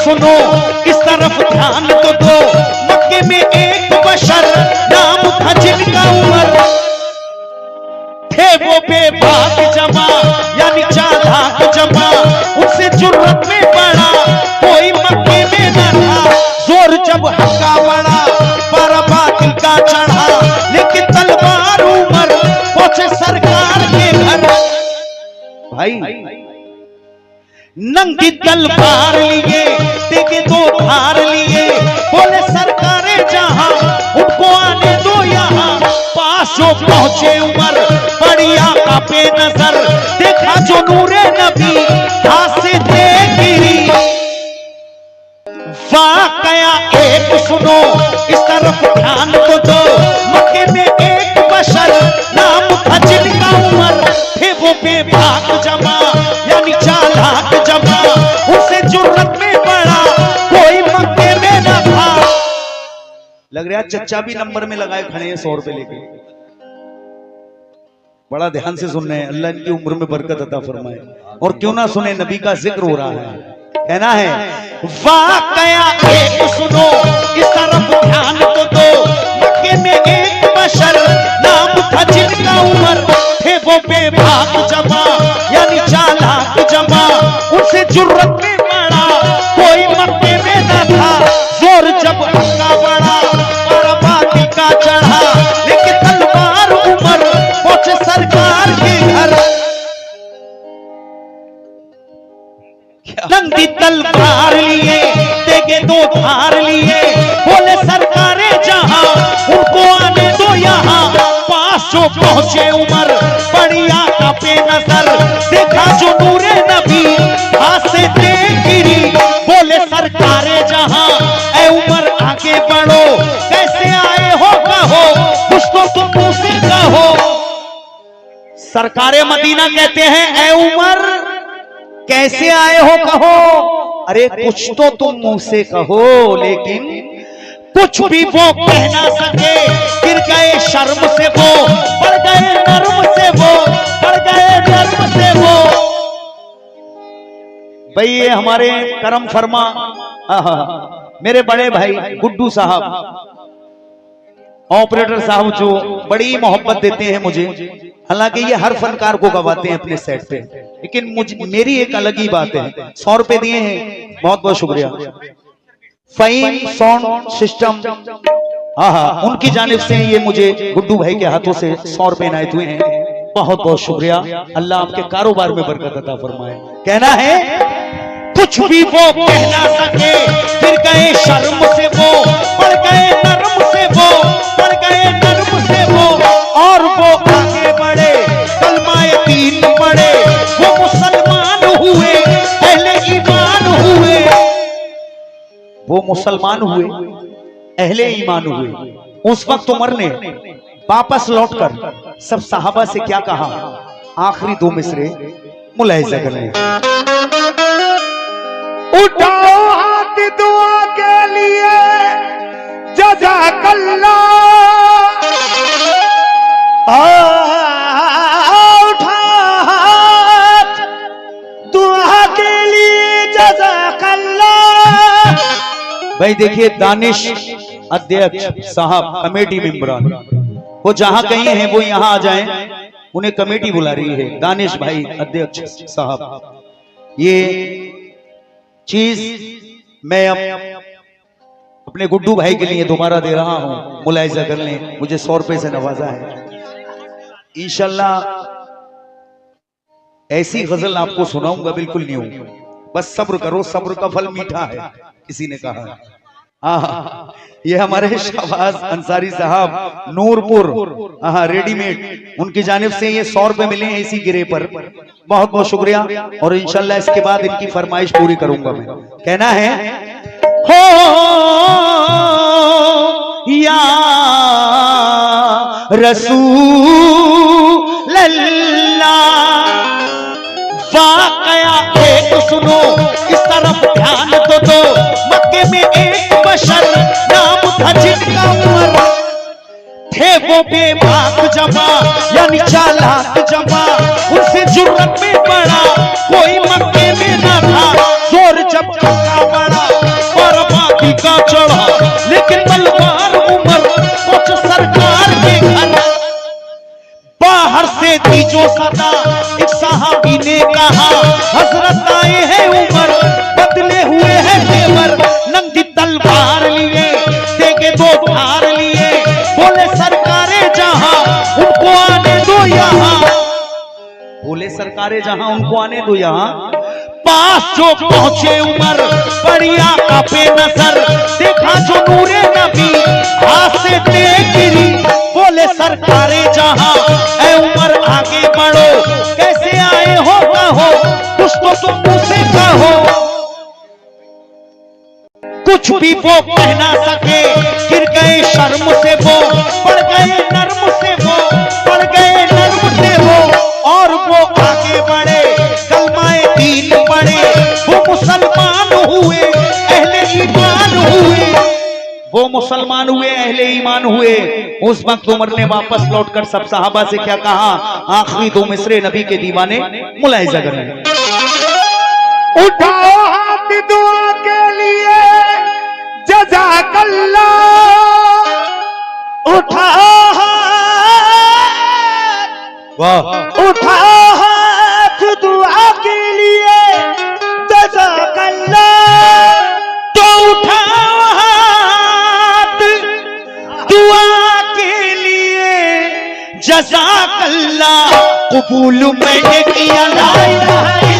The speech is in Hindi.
सुनो इस तरफ ध्यान तो दो, मक्के में एक बशर नाम था जिनका उमर, थे वो बेबाक जमा यानी चालाक जमा, उनसे जुर्रत में पड़ा कोई मक्के में न था। जोर जब हक्का बड़ा पर बातिल का चढ़ा, लेकिन तलवार उमर पहुंचे सरकार के घर। भाई नंगी तलवार लिए देखे दो धार लिए, बोले सरकारे जहां उनको आने दो यहाँ। पास जो पहुंचे उमर बड़ी आका पे नजर, देखा जो नूरे नबी हाथ से दे गिरी। वाकया एक सुनो इस तरफ ध्यान तो दो, मक्के में एक बशर नाम था जिनका उमर, थे वो बेबाक जमा यानी चालाक जमा, उसे जुर्रत में पड़ा कोई मक्के में न था। लग रहा चच्चा भी नंबर में लगाए खड़े हैं 100 रुपए लेके। बड़ा ध्यान से सुन रहे हैं, अल्लाह इनकी उम्र में बरकत अता फरमाए। और क्यों ना सुने, नबी का जिक्र हो रहा है, कहना है वाकया एक सुनो इस तरफ ध्यान तो दो, मक्के में एक बशर नाम था जिनका उमर, थे वो बेबाक जमा यानी चालाक जमा, उनसे जुर्रत में पड़ा कोई मक्के में न था। जोर जब हक्का बड़ा पर बातिल का चढ़ा, लेकिन तलवार उमर पहुंचे सरकार के घर। नंगी तलवार लिए देगे दो धार लिए, बोले सरकारे जहां उनको आने दो यहाँ। पास जो पहुंचे उमर बड़ी आका पे नजर, देखा जो नूरे नबी हाथ से दे गिरी। बोले सरकारे जहां ऐ उमर आगे बढ़ो, कैसे आए हो कहो, कुछ तो तुम मुंह से कहो। सरकारे मदीना कहते हैं ऐ उमर कैसे आए हो कहो, अरे कुछ तो तुम मुंह से कहो। लेकिन कुछ भी वो कह ना सके, गिर गए शर्म से वो, बढ़ गए नर्म से वो, बढ़ गए नर्म से वो। भाई ये हमारे करम फरमा मेरे बड़े भाई गुड्डू साहब, ऑपरेटर साहब, जो बड़ी मोहब्बत देते हैं मुझे। हालांकि ये हर फनकार को गवाते हैं अपने सेट पे, लेकिन मेरी एक अलग ही बात है। 100 रुपए दिए हैं, बहुत बहुत शुक्रिया। फाइन साउंड सिस्टम, उनकी जानिब से ये मुझे गुड्डू भाई के हाथों से 100 रुपए इनायत हुए हैं, बहुत बहुत शुक्रिया। अल्लाह आपके कारोबार में बरकत अता फरमाए। कहना है कुछ भी वो कह ना सके, फिर गए शर्म से वो, बढ़ गए नर्म से वो, बढ़ गए नर्म से वो। और वो आगे बढ़े कलमाए दीन पढ़े, वो मुसलमान हुए अहले ईमान हुए, वो मुसलमान हुए अहले ईमान हुए। उस वक्त उमर ने वापस लौटकर सब सहाबा से क्या कहा, आखिरी 2 मिसरे मुलाहिजा कर लें। उठाओ हाथ दुआ के लिए जज़ाकल्लाह, उठा हाथ दुआ के लिए जज़ाकल्लाह। भाई देखिए, दानिश अध्यक्ष साहब, कमेटी मेंबरान, वो जहां कहीं हैं वो यहां आ जाएं, उन्हें कमेटी बुला रही है। दानिश भाई अध्यक्ष साहब, ये चीज मैं अपने गुड्डू भाई के लिए दोबारा दे रहा हूं, मुलाहिजा कर लें। मुझे 100 रुपए से नवाजा है। इंशाल्लाह ऐसी गजल आपको सुनाऊंगा, बिल्कुल न्यू। बस सब्र करो, सब्र का फल मीठा है, किसी ने कहा। ये हमारे शहबाज अंसारी साहब नूरपुर, रेडीमेड, उनकी जानिब से ये 100 रुपए मिले हैं इसी गिरे पर, बहुत बहुत शुक्रिया। और इंशाल्लाह इसके बाद इनकी फरमाइश पूरी करूंगा मैं। कहना है हो या रसूल अल्लाह, वाकया एक सुनो इस तरफ ध्यान तो दो, मक्के में एक बशर नाम था जिनका उमर, थे वो बेबाक जमा यानी चालाक जमा, उनसे जुर्रत में पड़ा कोई मक्के में न था। जोर जब चौका बड़ा सरकारे जहां, उनको आने दो यहाँ। पास जो पहुंचे उमर बढ़िया कापे नजर, देखा जो नूरे नबी हाथ से देख गिरी, बोले सरकारे जहां ऐ उमर आगे बढ़ो, कैसे आए हो कहो, कुछ तो तुम मुझसे कहो। कुछ भी वो कह ना सके, गिर गए शर्म से वो, पड़ गए नर्म से वो, पड़ गए नर्म से वो, और वो आगे बढ़े कलमाए दीन पढ़े, वो मुसलमान हुए अहले ईमान हुए, वो मुसलमान हुए अहले ईमान हुए। उस वक्त उमर ने वापस लौटकर सब सहाबा से क्या कहा, आखिरी दो मिसरे नबी के दीवाने मुलाहिजा करें। उठाओ हाथ दुआ के लिए, जज़ाकल्लाह। उठाओ हाथ, वाह, उठाओ हाथ दुआ के लिए, जज़ाकल्लाह। तो उठाओ हाथ दुआ के लिए, जज़ाकल्लाह। कबूल मैंने किया ला इलाहा